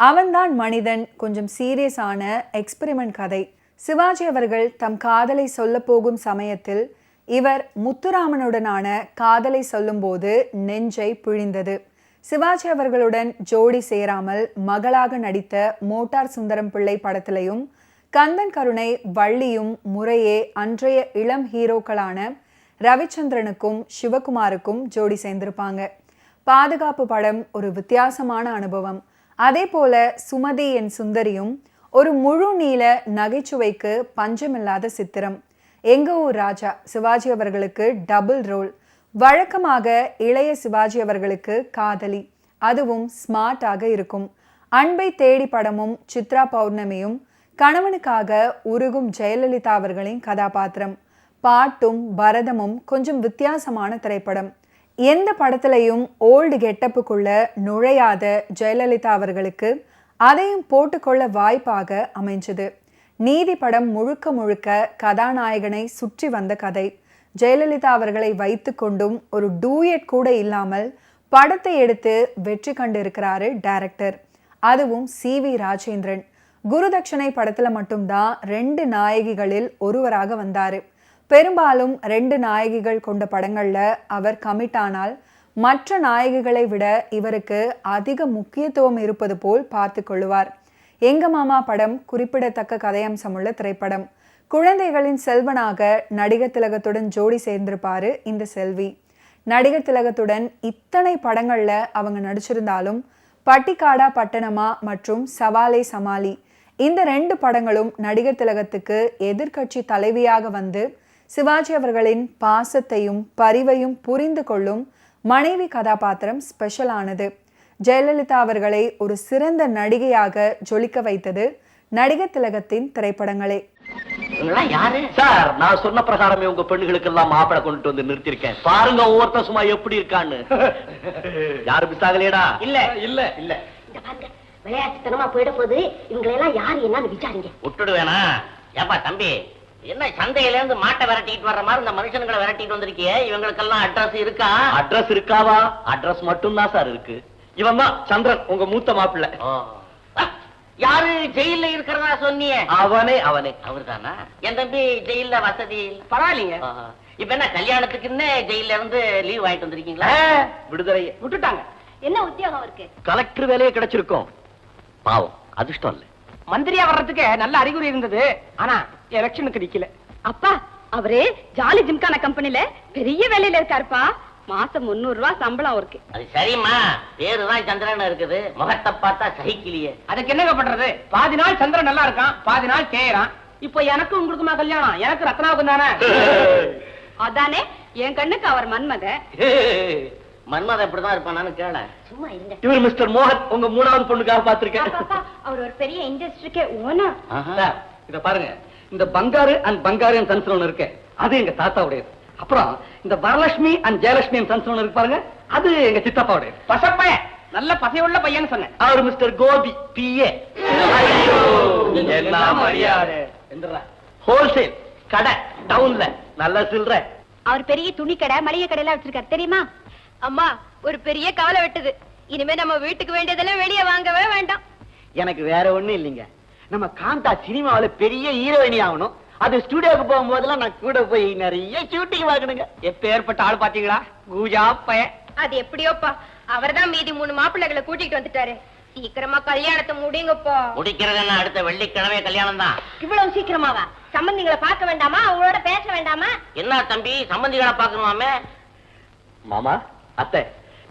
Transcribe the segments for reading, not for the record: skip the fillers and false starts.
அவன்தான் மனிதன் கொஞ்சம் சீரியஸான எக்ஸ்பெரிமெண்ட் கதை. சிவாஜி அவர்கள் தம் காதலை சொல்ல போகும் சமயத்தில் இவர் முத்துராமனுடனான காதலை சொல்லும்போது நெஞ்சை பிழிந்தது. சிவாஜி அவர்களுடன் ஜோடி சேராமல் மகளாக நடித்த மோட்டார் சுந்தரம் பிள்ளை படத்திலையும் கந்தன் கருணை வள்ளியும் முறையே அன்றைய இளம் ஹீரோக்களான ரவிச்சந்திரனுக்கும் சிவகுமாருக்கும் ஜோடி சேர்ந்திருப்பாங்க. பாதுகாப்பு படம் ஒரு வித்தியாசமான அனுபவம். அதே போல சுமதி என் சுந்தரியும் ஒரு முழு நீள நகைச்சுவைக்கு பஞ்சமில்லாத சித்திரம். எங்க ஊர் ராஜா சிவாஜி அவர்களுக்கு டபுள் ரோல். வழக்கமாக இளைய சிவாஜி அவர்களுக்கு காதலி, அதுவும் ஸ்மார்ட்டாக இருக்கும். அன்பை தேடி படமும் சித்ரா பௌர்ணமியும் கணவனுக்காக உருகும் ஜெயலலிதா அவர்களின் கதாபாத்திரம். பாட்டும் பரதமும் கொஞ்சம் வித்தியாசமான திரைப்படம். எந்த படத்திலையும் ஓல்டு கெட்டப்புக்குள்ள நுழையாத ஜெயலலிதா அவர்களுக்கு அதையும் போட்டுக்கொள்ள வாய்ப்பாக அமைஞ்சது. நீதி படம் முழுக்க முழுக்க கதாநாயகனை சுற்றி வந்த கதை. ஜெயலலிதா அவர்களை வைத்து கொண்டும் ஒரு டூயட் கூட இல்லாமல் படத்தை எடுத்து வெற்றி கண்டு இருக்கிறாரு டைரக்டர், அதுவும் CV ராஜேந்திரன். குருதட்சணை படத்துல மட்டும்தான் 2 நாயகிகளில் ஒருவராக வந்தாரு. பெரும்பாலும் 2 நாயகிகள் கொண்ட படங்கள்ல அவர் கமிட் ஆனால் மற்ற நாயகிகளை விட இவருக்கு அதிக முக்கியத்துவம் இருப்பது போல் பார்த்து கொள்ளுவார். எங்க மாமா படம் குறிப்பிடத்தக்க கதையம்சமுள்ள திரைப்படம். குழந்தைகளின் செல்வனாக நடிகர் திலகத்துடன் ஜோடி சேர்ந்திருப்பாரு இந்த செல்வி. நடிகர் திலகத்துடன் இத்தனை படங்கள்ல அவங்க நடிச்சிருந்தாலும் பட்டிக்காடா பட்டணமா மற்றும் சவாலே சமாளி இந்த 2 படங்களும் நடிகர் திலகத்துக்கு எதிர்கட்சி தலைவியாக வந்து சிவாஜி அவர்களின் பாசத்தையும் பரிவையும் புரிந்து கொள்ளும் மனைவி கதாபாத்திரம் ஸ்பெஷலானது. ஜெயலலிதா அவர்களை ஒரு சிறந்த நடிகையாக ஜொலிக்க வைத்தது நடிகர் திலகத்தின் திரைப்படங்களே. சார், நான் சொன்ன பிரகாரமே உங்க பெண்களுக்கு எல்லாம் மாப்பிளை கொண்டு வந்து நிறுத்திருக்கேன். பாருங்க ஒவ்வொருத்தர் சும்மா எப்படி இருக்கான்னு. யாரு மிஸ் ஆகலையடா? இல்ல இல்ல இல்ல. விளையாட்டுத்தனமா போயிட போது இவங்களெல்லாம் யாரு என்னன்னு விசாரிங்க. விட்டுடுவேனா? ஏப்பா தம்பி, என்ன சந்தையில இருந்து மாட்டை விரட்டிட்டு வர்ற மாதிரி இந்த மனுஷன்களை விரட்டிட்டு வந்திருக்கியே, இவங்களுக்கெல்லாம் அட்ரஸ் இருக்கா? அட்ரஸ் இருக்காவா? அட்ரஸ் மட்டும் தான் சார் இருக்கு. இவன் தான் சந்திரன், உங்க மூத்த மாப்பிள்ளை. யாரு ஜெயில இருக்கிறதா சொன்னியே? அவனே அவனே. அவரு தானா? என் தம்பி ஜெயில வசதி பரவாயில்லைங்க. இப்ப என்ன கல்யாணத்துக்குன்னு ஜெயில இருந்து லீவ் வாங்கிட்டு வந்திருக்கீங்களா? விடுதலை விட்டுட்டாங்க. என்ன உத்தியோகம் அவருக்கு? கலெக்டர் வேலையே கிடைச்சிருக்கும். பாவம், அதிர்ஷ்டம் இல்ல. மந்திரியா வர்றதுக்கு நல்ல அறிகுறி இருந்தது, ஆனா எலெக்ஷனுக்கு நிக்கல. அப்பா, அவரு ஜாலி ஜிம்கான கம்பெனில பெரிய வேலையில இருக்காருப்பா. மாசம் 300 ரூபாய் சம்பளம் இருக்கு. அது சரிம்மா, பேருதான் சந்திரன் இருக்குது, முகத்தை பார்த்தா சகிக்கலையே. அதுக்கு என்னங்க பண்றது? பாதி நாள் சந்திரன் நல்லா இருக்கான், பாதி நாள் கேயறான். இப்போ எனக்கு உங்களுக்குமா கல்யாணம்? எனக்கு ரத்னாவுக்கும் தானே. அதானே என் கண்ணுக்கு அவர் மன்மத. மன்மதன் எப்படிதான் இருப்பானு கேள. சும்மா இருங்க. இவர் மிஸ்டர் மோகன், உங்க 3வது பொண்ணுக்காக பாத்திருக்கேன். அவர் ஒரு பெரிய இண்டஸ்ட்ரிக்கே ஓனர். இத பாருங்க, இந்த பங்காரு அண்ட் பங்காரியன் சன்ஸ் இருக்கு, அது எங்க தாத்தாவுடையது. அப்புறம் இந்த வரலட்சுமி அண்ட் ஜெயலட்சுமி சன்ஸ் இருக்கு பாருங்க, அது எங்க சித்தப்பாவுடையது. பசப்பைய நல்ல பசையுள்ள பையன் சொன்னேன். அவர் மிஸ்டர் கோபி PA. ஹோல்சேல் கடை டவுன்ல நல்ல சில்ற. அவர் பெரிய துணி கடை மளிகை கடையெல்லாம் வச்சிருக்காரு தெரியுமா? அம்மா, ஒரு பெரிய கவலை வெட்டுது. இனிமே நம்ம வீட்டுக்கு வேண்டியதெல்லாம் வெளியே வாங்கவே வேண்டாம். எனக்கு வேற ஒண்ணும் இல்லைங்க. நம்ம காந்தா சினிமாவில பெரிய ஹீரோயினி ஆகணும். அது ஸ்டுடியோக்கு போகும்போதெல்லாம் நான் கூட போய் நிறைய ஷூட்டிங் வாங்கணுங்க. எப்ப ஏற்பட்ட ஆள் பாத்தீங்களா? கூஜா பய. அது எப்படியோப்பா, அவர்தான் மீதி 3 மாப்பிள்ளைகளை கூட்டிட்டு வந்துட்டாரு. சீக்கிரமா கல்யாணத்தை முடிங்கப்பா. முடிக்கிறது என்ன? அடுத்த வெள்ளிக்கிழமை கல்யாணம் தான். இவ்வளவு சீக்கிரமாவா? சம்பந்திகளை பார்க்க வேண்டாமா? அவங்களோட பேச வேண்டாமா? என்ன தம்பி, சம்பந்திகளை பாக்கணுமாமே? மாமா, அத்தை,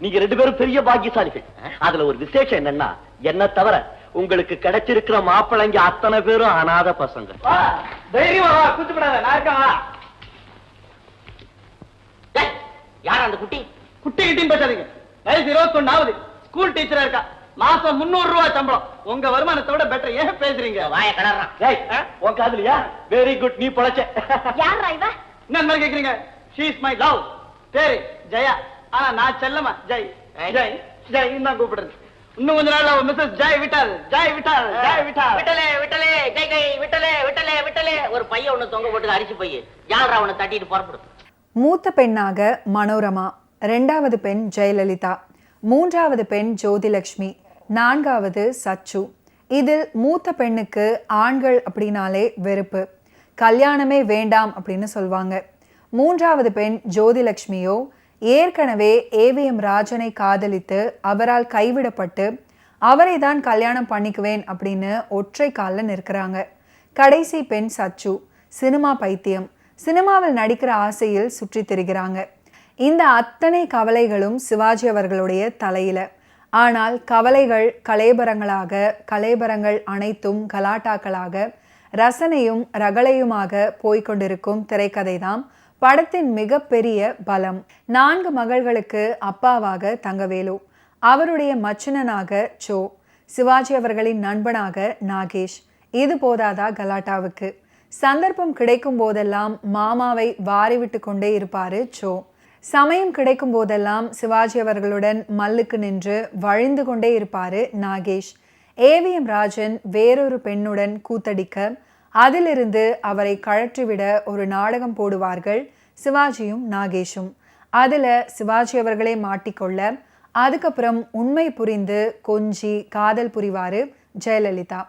நீங்க 2 பேரும் பெரிய பாக்கியசாலிகள். அதுல ஒரு விசேஷம் என்னன்னா, என்ன தவிர உங்களுக்கு கிடைச்சிருக்கிற மாப்பிள்ளைங்க அத்தனை பேரும் அநாத பசங்க. தைரியமா கூத்துப்படாத, நான் இருக்கா? யார் அந்த குட்டி? குட்டி கிட்டின்னு பேசாதீங்க. வயசு 21 ஆகுது, ஸ்கூல் டீச்சரா இருக்கா. மாசம் 300 ரூபாய் சம்பளம். உங்க வருமானத்தோட பெட்டர் ஏன் பேசுறீங்க? வாய கடறான். உன் காதலியா? வெரி குட், நீ பொழைச்ச. யாரா இவ? என்ன கேக்குறீங்க? She is my love. பேரு ஜெயா, ஆனா நான் செல்லமா ஜெய் ஜெய் ஜெய் தான் கூப்பிடுறது. இன்னும் கொஞ்ச நாள் மிஸ்ஸஸ் ஜெய் விட்டால் ஜெய் விட்டால் ஜெய் விட்டால் விட்டலே விட்டலே ஜெய் ஜெய் விட்டலே விட்டலே விட்டலே. ஒரு பையன் ஒண்ணு தொங்க போட்டு அரிசி பைய யாரா அவனை தட்டிட்டு புறப்படும். மூத்த பெண்ணாக மனோரமா, 2வது பெண் ஜெயலலிதா, 3வது பெண் ஜோதிலட்சுமி, 4வது சச்சு. இதில் மூத்த பெண்ணுக்கு ஆண்கள் அப்படின்னாலே வெறுப்பு, கல்யாணமே வேண்டாம் அப்படின்னு சொல்வாங்க. 3வது பெண் ஜோதிலட்சுமியோ ஏற்கனவே ஏவிஎம் ராஜனை காதலித்து அவரால் கைவிடப்பட்டு அவரை தான் கல்யாணம் பண்ணிக்குவேன் அப்படின்னு ஒற்றை காலில் நிற்கிறாங்க. கடைசி பெண் சச்சு சினிமா பைத்தியம், சினிமாவில் நடிக்கிற ஆசையில் சுற்றி திரிகிறாங்க. இந்த அத்தனை கவலைகளும் சிவாஜி அவர்களுடைய தலையில. ஆனால் கவலைகள் கலேபரங்களாக, கலேபரங்கள் அனைத்தும் கலாட்டாக்களாக, ரசனையும் ரகளையுமாக போய்கொண்டிருக்கும் திரைக்கதை தான் படத்தின் மிகப்பெரிய பலம். 4 மகள்களுக்கு அப்பாவாக தங்கவேலு, அவருடைய மச்சினனாக சோ, சிவாஜி அவர்களின் நண்பனாக நாகேஷ். இது போதாதா கலாட்டாவுக்கு? சந்தர்ப்பம் கிடைக்கும் போதெல்லாம் மாமாவை வாரிவிட்டு கொண்டே இருப்பாரு சோ. சமயம் கிடைக்கும் போதெல்லாம் சிவாஜி அவர்களுடன் மல்லுக்கு நின்று வழிந்து கொண்டே இருப்பாரு நாகேஷ். ஏவிஎம் ராஜன் வேறொரு பெண்ணுடன் கூத்தடிக்க அதிலிருந்து அவரை கழற்றிவிட ஒரு நாடகம் போடுவார்கள் சிவாஜியும் நாகேஷும். அதுல சிவாஜி அவர்களே மாட்டிக்கொள்ள அதுக்கப்புறம் உண்மை புரிந்து கொஞ்சி காதல் புரிவாரு ஜெயலலிதா.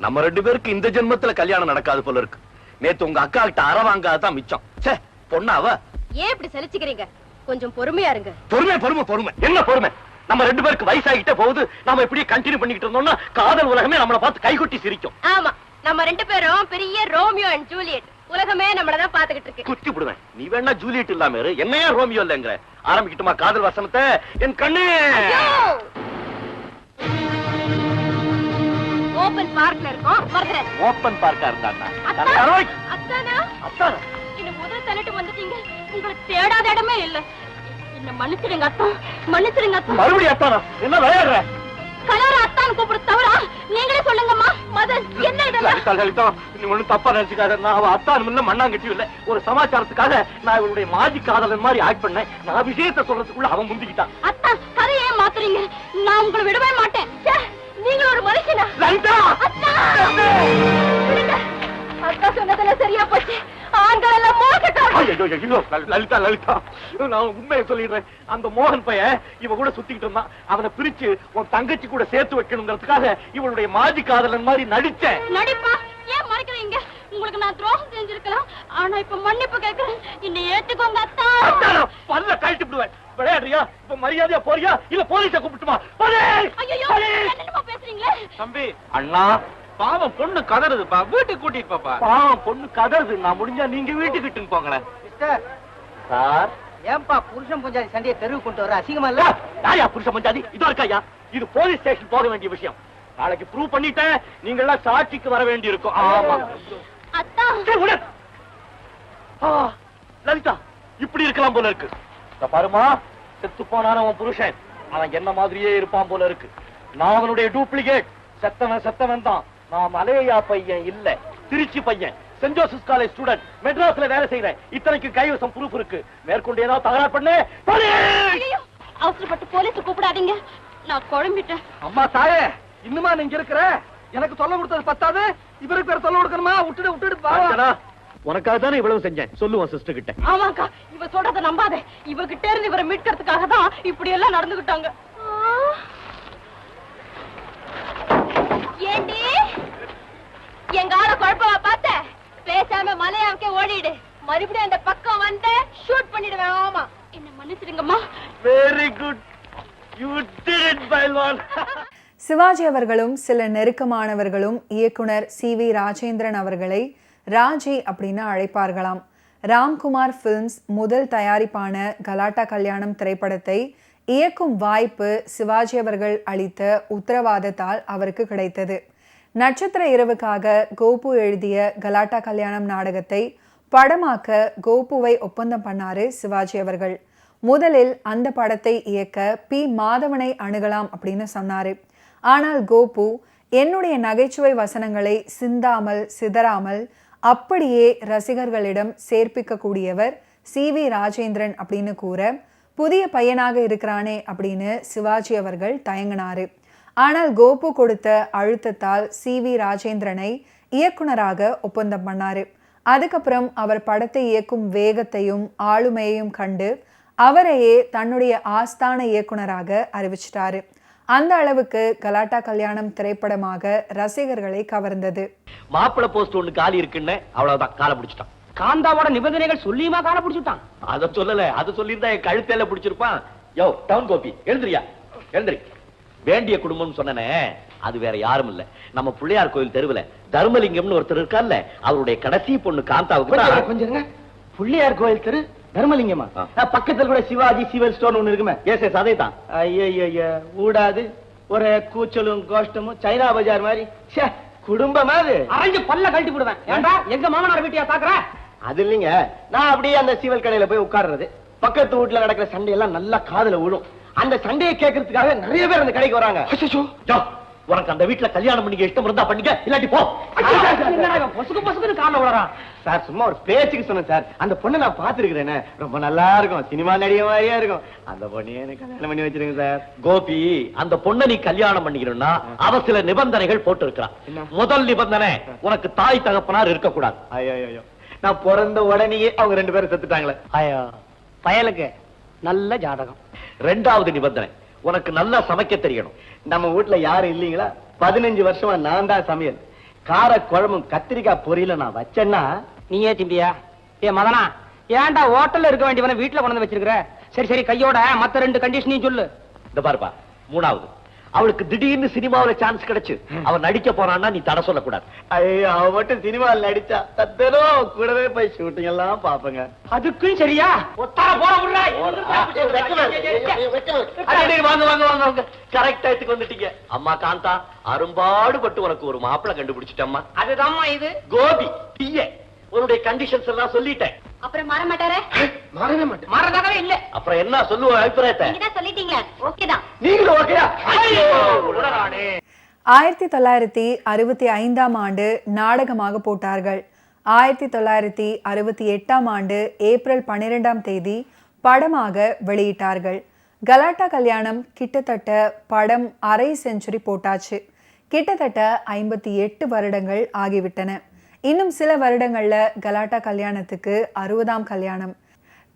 நம்ம 2 பேருக்கு இந்த ஜென்மத்துல கல்யாணம் நடக்காது போல இருக்கு. நேத்து உங்க அக்கா கிட்ட அற வாங்காதான் மிச்சம். சே பொண்ணாவ. ஏன் இப்படி சலிச்சுக்கிறீங்க? கொஞ்சம் பொறுமையா இருங்க. பொறுமை என்ன பொறுமை? நம்ம 2 பேருக்கு வயசாகிட்டே போகுது. நாம இப்படியே கண்டினியூ பண்ணிக்கிட்டு இருந்தோம்னா காதல் உலகமே நம்மளை பார்த்து கைகொட்டி சிரிக்கும். ஆமா, நம்ம 2 பேரும் பெரிய ரோமியோ அண்ட் ஜூலியட். உலகமே நம்மளதான் பாத்துக்கிட்டு இருக்கு. குத்தி விடுவேன். நீ வேணா ஜூலியட் இல்லாம இரு, என்னையா ரோமியோ இல்லைங்கிற? ஆரம்பிக்கட்டுமா காதல் வசனத்தை? என் கண்ணு ஓபன் பார்க்ல இருக்கோம். மறந்துறாத. ஓபன் பார்க்கா இருந்தானா? அத்தானா? அத்தானா? என்ன முதல்ல தள்ளிட்டு வந்துட்டீங்க. உங்களுக்கு தேடாத இடமே இல்ல. என்ன மன்னிச்சிடுங்க அத்தா, மன்னிச்சிடுங்க அத்தா. மறுபடியும் அத்தானா? என்ன விளையாடுற? கலர அத்தான் கூப்பிட தவறா? நீங்களே சொல்லுங்கம்மா. மதன் என்ன இதெல்லாம்? லலிதா, நீ ஒண்ணும் தப்பா நினைச்சுக்காத. நான் அவ அத்தான் இல்ல மண்ணாங்கட்டியும் இல்ல. ஒரு சமாச்சாரத்துக்காக நான் இவளுடைய மாஜி காதலன் மாதிரி ஆக்ட் பண்ணேன். நான் விஷயத்தை சொல்றதுக்குள்ள அவன் முந்திக்கிட்டான். அத்தா கதையை மாத்துறீங்க. நான் உங்களை விடவே மாட்டேன். நீங்க ஒரு மனுஷனா? லலிதா! அத்தா! அக்கா சொன்னதெல்லாம் சரியா போச்சு. ஆண்கள் எல்லாம் லலிதா லலிதா, நான் உண்மையை சொல்லிடுறேன். அந்த மோகன் பையன் இவ கூட சுத்திக்கிட்டு இருந்தான். அவனை பிரிச்சு உன் தங்கச்சி கூட சேர்த்து வைக்கணுங்கிறதுக்காக இவளுடைய மாஜி காதலன் மாதிரி நடிச்சேன். நடிப்பா? ஏன் மறைக்கிறீங்க? உங்களுக்கு நான் துரோகம் செஞ்சிருக்கலாம். ஆனா இப்ப மன்னிப்பு கேட்கிறேன். என்னை ஏத்துக்கோங்க அத்தா. பல்ல கழட்டி விடுவேன். விளையாடுறியா? இப்ப மரியாதையா போறியா இல்ல போலீஸை கூப்பிட்டுமா? என்னமா பேசுறீங்களே? தம்பி அண்ணா, பாவம் பொண்ணு கதறுதுப்பா, வீட்டுக்கு கூட்டிட்டு பாப்பா. பாவம் பொண்ணு கதறுது. நான் முடிஞ்சா நீங்க வீட்டுக்கிட்டு போங்களேன். மிஸ்டர் சார், ஏன்பா புருஷன் பஞ்சாதி சண்டையை தெருவு கொண்டு வர? அசிங்கமா இல்ல? யாரையா புருஷ பஞ்சாதி? இதோ இருக்காயா, இது போலீஸ் ஸ்டேஷன் போக வேண்டிய விஷயம். நாளைக்கு ப்ரூவ் பண்ணிட்டேன், நீங்க எல்லாம் சாட்சிக்கு வர வேண்டி இருக்கும். ஆமா அத்தா. லலிதா, இப்படி இருக்கலாம் போல இருக்கு. பாருமா, செத்து போனான உன் புருஷன் அவன் என்ன மாதிரியே இருப்பான் போல இருக்கு. நான் அவனுடைய டூப்ளிகேட். செத்தவன் தான். நான் மலையா பையன் இல்ல, திருச்சி பையன். சென்ட் ஜோசப் காலேஜ் ஸ்டூடெண்ட், மெட்ராஸ்ல வேலை செய்யறேன். இத்தனைக்கு கைவசம் ப்ரூஃப் இருக்கு. மேற்கொண்டு ஏதாவது தகராறு பண்ணு. அவசரப்பட்டு போலீஸ் கூப்பிடாதீங்க, நான் குழம்பிட்டேன். அம்மா தாயே, இன்னுமா நீங்க இருக்கிற? எனக்கு சொல்ல கொடுத்தது பத்தாது, இவருக்கு வேற சொல்ல கொடுக்கணுமா? விட்டுடு. உனக்காக தானே இவ்வளவு செஞ்சேன். சொல்லுவோம் சிஸ்டர் கிட்ட. ஆமாக்கா, இவ சொல்றத நம்பாத. இவகிட்ட இருந்து இவரை மீட்கிறதுக்காக தான் இப்படி எல்லாம் நடந்துகிட்டாங்க. ஏண்டி எங்க ஆள குழப்பமா பார்த்த? பேசாம மலையாவுக்கே ஓடிடு. மறுபடியும் அந்த பக்கம் வந்து ஷூட் பண்ணிடுவேன். ஆமா, என்ன மன்னிச்சிடுங்கம்மா. Very good, you did it Pailwan. Sivaji அவர்களும் சில நெருக்கமானவர்களும் இயக்குனர் சி.வி. ராஜேந்திரன் அவர்களை ராஜி அப்படின்னு அழைப்பார்களாம். ராம்குமார் ஃபிலிம்ஸ் முதல் தயாரிப்பான கலாட்டா கல்யாணம் திரைப்படத்தை இயக்கும் வாய்ப்பு சிவாஜி அவர்கள் அளித்த உத்தரவாதத்தால் அவருக்கு கிடைத்தது. நட்சத்திர இரவுக்காக கோபு எழுதிய கலாட்டா கல்யாணம் நாடகத்தை படமாக்க கோபுவை ஒப்பந்தம் பண்ணாரு சிவாஜி அவர்கள். முதலில் அந்த படத்தை இயக்க பி. மாதவனை அணுகலாம் அப்படின்னு சொன்னாரு. ஆனால் கோபு என்னுடைய நகைச்சுவை வசனங்களை சிந்தாமல் சிதறாமல் அப்படியே ரசிகர்களிடம் சேர்ப்பிக்கக்கூடியவர் சி.வி. ராஜேந்திரன் அப்படின்னு கூற, புதிய பையனாக இருக்கிறானே அப்படின்னு சிவாஜி அவர்கள் தயங்கினாரு. ஆனால் கோபு கொடுத்த அழுத்தத்தால் சி.வி. ராஜேந்திரனை இயக்குனராக ஒப்பந்தம் பண்ணாரு. அதுக்கப்புறம் அவர் படத்தை இயக்கும் வேகத்தையும் ஆளுமையையும் கண்டு அவரையே தன்னுடைய ஆஸ்தான இயக்குனராக அறிவிச்சிட்டாரு. அந்த அளவுக்கு கலாட்டா கல்யாணம் திரைப்படமாக ரசிகர்களை கவர்ந்தது. மாப்பிளை போஸ்ட் ஒண்ணு காலி இருக்குன்னு அவ்வளவுதான் காலை பிடிச்சிட்டான். காந்தாவோட நிபந்தனைகள் சொல்லியுமா கால பிடிச்சுட்டான்? அத சொல்லல, அது சொல்லியிருந்தா என் கழுத்தேல பிடிச்சிருப்பான். யோ டவுன் கோபி எழுந்திரியா, எழுந்திரி. வேண்டிய குடும்பம் சொன்னனே, அது வேற யாரும் இல்ல, நம்ம பிள்ளையார் கோயில் தெருவுல தர்மலிங்கம்னு ஒருத்தர் இருக்கார்ல, அவருடைய கடைசி பொண்ணு காந்தாவுக்கு. கொஞ்சம் பிள்ளையார் கோயில் தெரு தர்மலிங்கமா? பக்கத்துல கூட சிவாஜி சிவல் ஸ்டோர் ஒண்ணு இருக்குமே. எஸ் அதே தான். ஐயா ஊடாது ஒரு கூச்சலும் கோஷ்டமும் சைனா பஜார் மாதிரி குடும்பமா அது. அரைஞ்சு பல்ல கழட்டி போடுவேன். ஏண்டா எங்க மாமனார் வீட்டையா தாக்குற? அது இல்லைங்க, நான் அப்படியே அந்த சிவல் கடையில போய் உட்கார்றது, பக்கத்து வீட்டுல நடக்கிற சண்டை எல்லாம் நல்லா காதுல விழும். அந்த சண்டையை கேட்கறதுக்காக நிறைய பேர் அந்த கடைக்கு வராங்க. உனக்கு அந்த வீட்டுல கல்யாணம் பண்ணிக்க இஷ்டம் இருந்தா பண்ணிக்க, இல்லாட்டி போ. பொசுக்கு பொசுக்குன்னு கால விடுறான் சார். சும்மா ஒரு பேச்சுக்கு சொன்னேன் சார். அந்த பொண்ணை நான் பாத்துருக்கிறேன், ரொம்ப நல்லா இருக்கும், சினிமா நடிகை மாதிரியா இருக்கும். அந்த பொண்ணையே எனக்கு கல்யாணம் பண்ணி வச்சிருங்க சார். கோபி, அந்த பொண்ணை நீ கல்யாணம் பண்ணிக்கணும்னா அவ சில நிபந்தனைகள் போட்டு இருக்கிறான். முதல் நிபந்தனை, உனக்கு தாய் தகப்பனார் இருக்க கூடாது. ஐயோ, நான் பிறந்த உடனேயே அவங்க 2 பேரும் செத்துட்டாங்களே. ஐயோ, பயலுக்கு நல்ல ஜாதகம். இரண்டாவது நிபந்தனை, உனக்கு நல்லா சமைக்க தெரியணும். நம்ம வீட்டுல யாரும் இல்லீங்களா? 15 வருஷமா நான் தான் சமையல். கார குழம்பும் கத்திரிக்காய் பொரியல நான் வச்சேன்னா நீயே திம்பியா? ஏ மதனா, ஏன்டா ஹோட்டல்ல இருக்க வேண்டியவன வீட்டுல கொண்டு வந்து வச்சிருக்கிற? சரி சரி, கையோட மத்த 2 கண்டிஷனையும் சொல்லு. இந்த பாருப்பா, மூணாவது, அவளுக்கு திடீர்னு சினிமாவில சான்ஸ் கிடைச்சு அவன் நடிக்க போறான்னா நீ தடை சொல்லக்கூடாது. ஐயோ, அவ மட்டும் சினிமாவில் நடிச்சா தத்தரும் கூடவே போய் ஷூட்டிங் எல்லாம் பாப்பங்க. அதுக்கும் சரியா? கரெக்ட் டயத்துக்கு வந்துட்டீங்க. அம்மா காந்தா, அரும்பாடுபட்டு உனக்கு ஒரு மாப்பிளை கண்டுபிடிச்சிட்டம்மா. அதுதான் இது கோபி பிஏ, உன்னுடைய கண்டிஷன்ஸ் எல்லாம் சொல்லிட்டேன். அப்புறம் மாற மாட்டாரே? மாறவே மாட்டேன். மாறதாகவே இல்ல. அப்புறம் என்ன சொல்லுவ அபிப்பிராயத்தை? நீங்க தான் சொல்லிட்டீங்களே, ஓகேதான். நீங்களும் ஓகேயா? 1965 ஆண்டு நாடகமாக போட்டார்கள். 1968 ஏப்ரல் 12 படமாக வெளியிட்டார்கள். கலாட்டா கல்யாணம் கிட்டத்தட்ட படம் அரை செஞ்சுரி போட்டாச்சு. கிட்டத்தட்ட 58 வருடங்கள் ஆகிவிட்டன. இன்னும் சில வருடங்கள்ல கலாட்டா கல்யாணத்துக்கு 60ஆம் கல்யாணம்.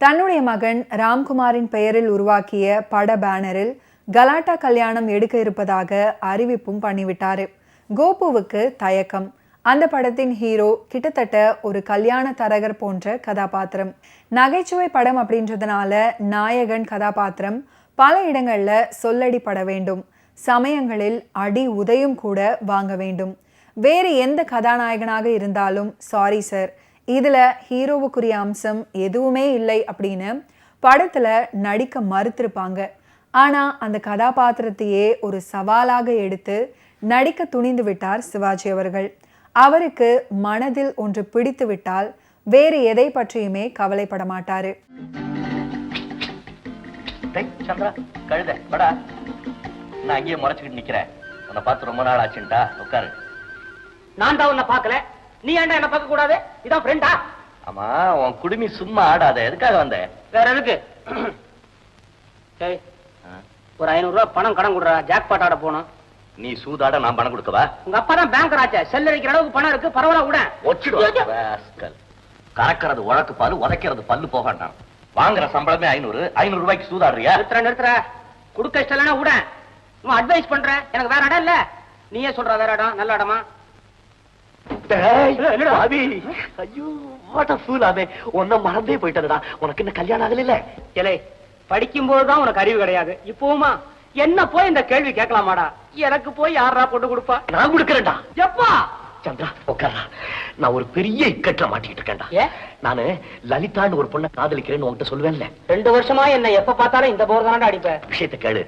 தன்னுடைய மகன் ராம்குமாரின் பெயரில் உருவாக்கிய பட பேனரில் கலாட்டா கல்யாணம் எடுக்க இருப்பதாக அறிவிப்பும் பண்ணிவிட்டாரு. கோபுவுக்கு தயக்கம். அந்த படத்தின் ஹீரோ கிட்டத்தட்ட ஒரு கல்யாண தரகர் போன்ற கதாபாத்திரம். நகைச்சுவை படம் அப்படின்றதுனால நாயகன் கதாபாத்திரம் பல இடங்கள்ல சொல்லடிப்பட வேண்டும். சமயங்களில் அடி உதையும் கூட வாங்க வேண்டும். வேறு எந்த கதாநாயகனாக இருந்தாலும் சாரி சார், இதுல ஹீரோவுக்குரிய அம்சம் எதுவுமே இல்லை அப்படின்னு படத்துல நடிக்க மறுத்திருப்பாங்க. ஆனா அந்த கதாபாத்திரத்தையே ஒரு சவாலாக எடுத்து நடிக்க துணிந்து விட்டார் சிவாஜி அவர்கள். அவருக்கு மனதில் ஒன்று பிடித்து விட்டால் வேறு எதை பற்றியுமே கவலைப்பட மாட்டாரு. சந்திரா, கழுத படா, நான் அங்கேயே முறைச்சுக்கிட்டு நிக்கிறேன். உன்னை பார்த்து ரொம்ப நாள் ஆச்சுட்டா, உட்காரு. நான் தான் உன்னை பார்க்கல, நீ ஏன்டா என்ன பார்க்க கூடாது? இதான் ஃப்ரெண்டா? ஆமா, உன் குடுமி சும்மா ஆடாத, எதுக்காக வந்த? வேற எதுக்கு? ஒரு 500 ரூபாய் பணம் கடன் கொடுறா, ஜாக்பாட் ஆட போனோம். நீ சூதாட நான் பணம் கொடுக்கவா? உங்க அப்பா தான் பேங்கர் ஆச்சே, செல் அடிக்கிற அளவுக்கு பணம் இருக்கு, பரவாயில்ல விட. கறக்கிறது உழக்கு பால், உதைக்கிறது பல்லு போகாண்டான். வாங்குற சம்பளமே 500 ரூபாய்க்கு சூதாடுறியா? நிறுத்துற கொடுக்க இஷ்டம் இல்லைன்னா விட. அட்வைஸ் பண்றேன், எனக்கு வேற இடம் இல்ல. நீயே சொல்ற வேற இடம், நல்ல இடமா? மறந்தே போயிட்டா, உனக்கு என்ன கல்யாணம் ஆகல? இலை படிக்கும் போதுதான் உனக்கு அறிவு கிடையாது, இப்பவுமா என்ன போய் இந்த கேள்வி கேட்கலாமாடா? எனக்கு போய் யாரா போட்டு கொடுப்பா? நான் கொடுக்கறேன்டா. எப்பா? சந்திரா உட்காரா, நான் ஒரு பெரிய இக்கட்ல மாட்டிக்கிட்டு இருக்கேன்டா. நானு லலிதான்னு ஒரு பொண்ணை காதலிக்கிறேன்னு உன்கிட்ட சொல்லுவேன்ல. 2 வருஷமா என்ன எப்ப பார்த்தாலும் இந்த போர் தானடா அடிப்ப. விஷயத்தை கேளு.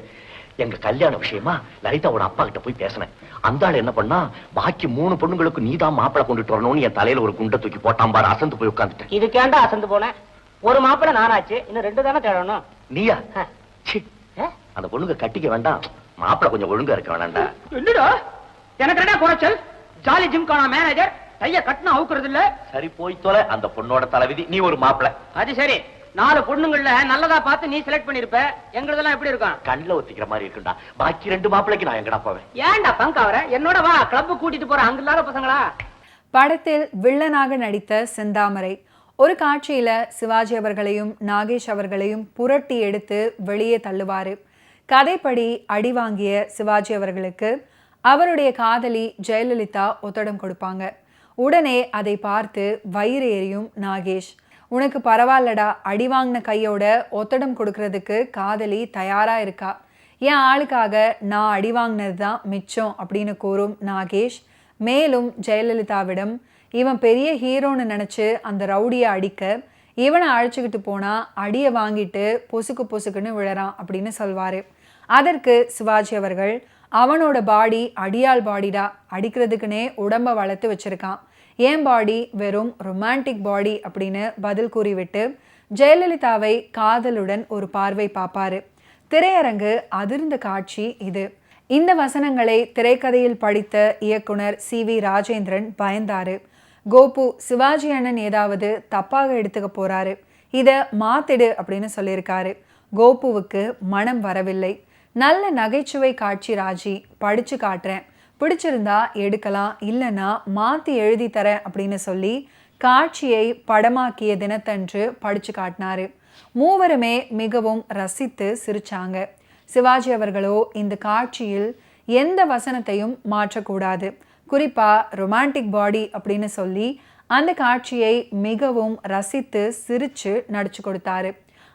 எங்க கல்யாண விஷயமா லலிதாவோட அப்பா கிட்ட போய் பேசினேன். அந்த ஆள் என்ன பண்ணா, பாக்கி 3 பொண்ணுங்களுக்கு நீதான் மாப்பிளை கொண்டுட்டு வரணும்னு என் தலையில ஒரு குண்டை தூக்கி போட்டான் பாரு. அசந்து போய் உட்காந்துட்டேன். இதுக்கேண்டா அசந்து போனேன்? ஒரு மாப்பிளை நானாச்சு, இன்னும் 2 தானே தேடணும். நீயா? அந்த பொண்ணுங்க கட்டிக்க வேண்டாம், மாப்பிளை கொஞ்சம் ஒழுங்கா இருக்க வேண்டாம்டா. என்னடா எனக்கு என்ன குறைச்சல்? ஜாலி ஜிம்கான மேனேஜர் கைய கட்டினா அவுக்குறது இல்ல. சரி போய் தொலை, அந்த பொண்ணோட தலைவிதி. நீ ஒரு மாப்பிளை. அது சரி, 4 பொண்ணுங்கள்ல நல்லதா பார்த்து நீ செலக்ட் பண்ணிருப்ப. எங்களதெல்லாம் எப்படி இருக்கும்? கண்ணுல ஒத்திக்கிற மாதிரி இருக்குண்டா. பாக்கி 2 மாப்பிளைக்கு நான் எங்கடா போவேன்? ஏன்டா பங்காவற? என்னோட வா, கிளப் கூட்டிட்டு போற. அங்க இல்லாத பசங்களா? படத்தில் வில்லனாக நடித்த செந்தாமரை ஒரு காட்சியில சிவாஜி அவர்களையும் நாகேஷ் அவர்களையும் புரட்டி எடுத்து வெளியே தள்ளுவாரு. கதைப்படி அடி வாங்கிய சிவாஜி அவர்களுக்கு அவருடைய காதலி ஜெயலலிதா ஒத்தடம் கொடுப்பாங்க. உடனே அதை பார்த்து வயிறு எரியும் நாகேஷ். உனக்கு பரவாயில்லடா, அடி வாங்கின கையோட ஒத்தடம் கொடுக்கறதுக்கு காதலி தயாரா இருக்கா, என் ஆளுக்காக நான் அடி வாங்கினது தான் மிச்சம் அப்படின்னு கூறும் நாகேஷ் மேலும் ஜெயலலிதாவிடம் இவன் பெரிய ஹீரோன்னு நினச்சி அந்த ரவுடியை அடிக்க இவனை அழைச்சிக்கிட்டு போனால் அடியை வாங்கிட்டு பொசுக்கு பொசுக்குன்னு விழறான் அப்படின்னு சொல்வார். அதற்கு சிவாஜி அவர்கள் அவனோட பாடி அடியாள் பாடிடா, அடிக்கிறதுக்குன்னே உடம்பை வளர்த்து வச்சுருக்கான், என் பாடி வெறும் ரொமான்டிக் பாடி அப்படின்னு பதில் கூறிவிட்டு ஜெயலலிதாவை காதலுடன் ஒரு பார்வை பார்ப்பாரு. திரையரங்கு அதிர்ந்த காட்சி இது. இந்த வசனங்களை திரைக்கதையில் படித்த இயக்குனர் CV ராஜேந்திரன் பயந்தாரு. கோபு சிவாஜி அண்ணன் ஏதாவது தப்பாக எடுத்துக்க போறாரு, இதை மாத்திடு அப்படின்னு சொல்லியிருக்காரு. கோபுவுக்கு மனம் வரவில்லை. நல்ல நகைச்சுவை காட்சி ராஜி, படிச்சு காட்டுறேன், பிடிச்சிருந்தா எடுக்கலாம், இல்லைன்னா மாற்றி எழுதி தரேன் அப்படின்னு சொல்லி காட்சியை படமாக்கிய தினத்தன்று படிச்சு காட்டினாரு. மூவருமே மிகவும் ரசித்து சிரிச்சாங்க. சிவாஜி அவர்களோ இந்த காட்சியில் எந்த வசனத்தையும் மாற்றக்கூடாது, குறிப்பாக ரொமான்டிக் பாடி அப்படின்னு சொல்லி அந்த காட்சியை மிகவும் ரசித்து சிரித்து நடிச்சு கொடுத்தாரு.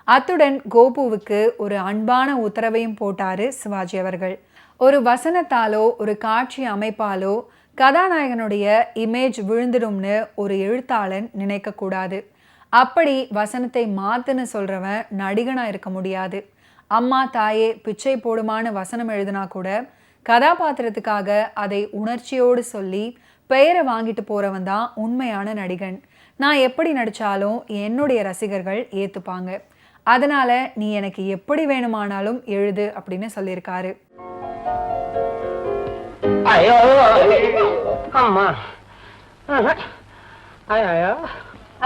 அத்துடன் கோபுவுக்கு ஒரு அன்பான உத்தரவையும் போட்டாரு சிவாஜி அவர்கள். ஒரு வசனத்தாலோ ஒரு காட்சி அமைப்பாலோ கதாநாயகனுடைய இமேஜ் விழுந்துடும்னு ஒரு எழுத்தாளன் நினைக்கக்கூடாது. அப்படி வசனத்தை மாத்துன்னு சொல்றவன் நடிகனா இருக்க முடியாது. அம்மா தாயே பிச்சை போடுமான்னு வசனம் எழுதினா கூட கதாபாத்திரத்துக்காக அதை உணர்ச்சியோடு சொல்லி பெயரை வாங்கிட்டு போறவன் தான் உண்மையான நடிகன். நான் எப்படி நடிச்சாலும் என்னுடைய ரசிகர்கள் ஏத்துப்பாங்க, அதனால நீ எனக்கு எப்படி வேணுமானாலும் எழுது அப்படின்னு சொல்லியிருக்காரு.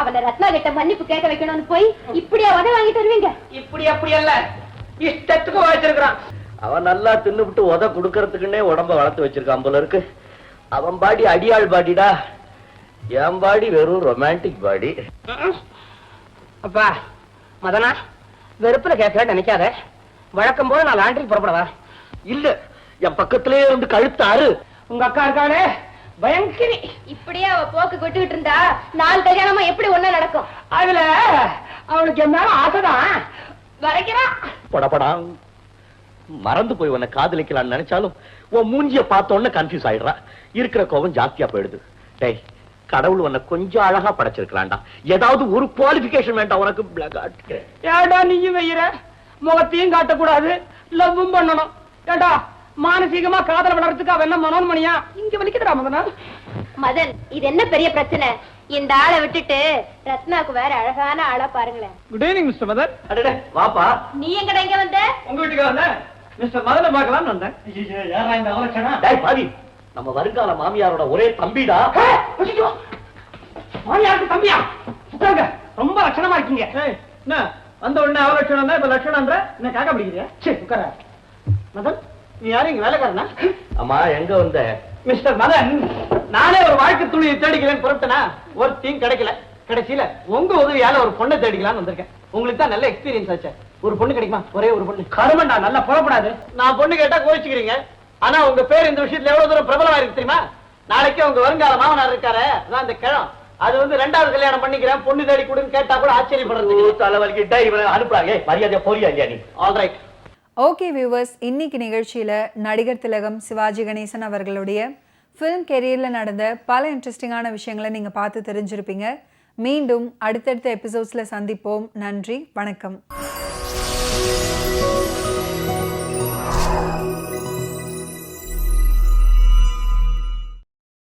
அவனை ரத்னா கிட்ட மன்னிப்பு கேட்க வைக்கணும்னு போய் இப்படியா உத வாங்கி தருவீங்க? இப்படி அப்படி அல்ல, இஷ்டத்துக்கு வச்சிருக்கான். அவன் நல்லா தின்னுபிட்டு உத குடுக்கறதுக்குன்னே உடம்ப வளர்த்து வச்சிருக்கான் போல இருக்கு. அவன் பாடி அடியாள் பாடிடா, என் பாடி வெறும் ரொமான்டிக் பாடி. அப்பா மதனா, வெறுப்புல கேட்க நினைக்காத. வழக்கம் போது நான் லாண்டரிக்கு புறப்படவா? இல்ல, என் பக்கத்திலேயே வந்து கழுத்தாரு. உங்க அக்கா இருக்கானே பயங்கரி, இப்படியே அவ போக்கு கொட்டுக்கிட்டு இருந்தா 4 கல்யாணமா எப்படி ஒண்ணா நடக்கும்? அதுல அவனுக்கு என் மேல ஆசைதான் வரைக்கிறான். படப்படா மறந்து போய் உன்னை காதலிக்கலாம்னு நினைச்சாலும் உன் மூஞ்சிய பார்த்தோன்னு கன்ஃபியூஸ் ஆயிடுறா. இருக்கிற கோபம் ஜாஸ்தியா போயிடுது. டேய், கடவுள் உன்னை கொஞ்சம் அழகா படைச்சிருக்கலாம்டா, ஏதாவது ஒரு குவாலிபிகேஷன் வேண்டாம் உனக்கு. ஏடா நீயும் வெயிற, முகத்தையும் காட்டக்கூடாது, லவ்வும் பண்ணணும். ஏடா மானசீகமா காதல் வளர்றதுக்கு அவன் என்ன மனோன்மணியா? இங்க வலிக்குதுடா மதனா. மதன், இது என்ன பெரிய பிரச்சனை? இந்த ஆளை விட்டுட்டு ரத்னாக்கு வேற அழகான ஆளா பாருங்களேன். Good evening mister Madan. அடடே வாப்பா. நீ எங்கடா இங்க வந்த? உங்க வீட்டுக்கு வந்தேன். மிஸ்டர் மதனை பார்க்கலாம்னு வந்தேன். யாரா இந்த அவலட்சணா? டேய் பாவி, நம்ம வருங்கால மாமியாரோட ஒரே தம்பிடா. மாமியாருக்கு தம்பியா? உட்காருங்க, ரொம்ப லட்சணமா இருக்கீங்க. என்ன வந்த உடனே அவலட்சணம் தான், இப்ப லட்சணம்ன்ற என்ன காக்க பிடிக்கிறியா? சரி உட்கார. மதன், நீ யாரும் இங்க வேலைக்காரனா? அம்மா எங்க வந்த? மிஸ்டர் மதன், நானே ஒரு வாழ்க்கை துணியை தேடிக்கலன்னு புறப்பட்டனா, ஒருத்தையும் கிடைக்கல. கடைசியில உங்க உதவியால ஒரு பொண்ணை தேடிக்கலான்னு வந்திருக்கேன். உங்களுக்கு தான் நல்ல எக்ஸ்பீரியன்ஸ் ஆச்சு. ஒரு பொண்ணு கிடைக்குமா? ஒரே ஒரு பொண்ணு. கருமண்டா, நல்லா புறப்படாது. நான் பொண்ணு கேட்டா கோவிச்சுக்கிறீங்க. ஆனா உங்க பேர் இந்த விஷயத்துல எவ்வளவு தூரம் பிரபலமா இருக்கு தெரியுமா? நாளைக்கு உங்க வருங்கால மாமனார் இருக்காரு, அதான் இந்த கிழம், அது வந்து 2வது கல்யாணம் பண்ணிக்கிறேன் பொண்ணு தேடி கொடுன்னு கேட்டா கூட ஆச்சரியப்படுறது. தலைவலிக்கிட்ட இவனை அனுப்புறாங்க. மரியாதையா போறியா இல்லையா நீ? ஆல்ரைட். ஓகே வியூவர்ஸ், இன்னைக்கு நிகழ்ச்சியில் நடிகர் திலகம் சிவாஜி கணேசன் அவர்களுடைய ஃபிலிம் கெரியரில் நடந்த பல இன்ட்ரெஸ்டிங்கான விஷயங்களை நீங்கள் பார்த்து தெரிஞ்சிருப்பீங்க. மீண்டும் அடுத்தடுத்த எபிசோட்ஸில் சந்திப்போம். நன்றி, வணக்கம்.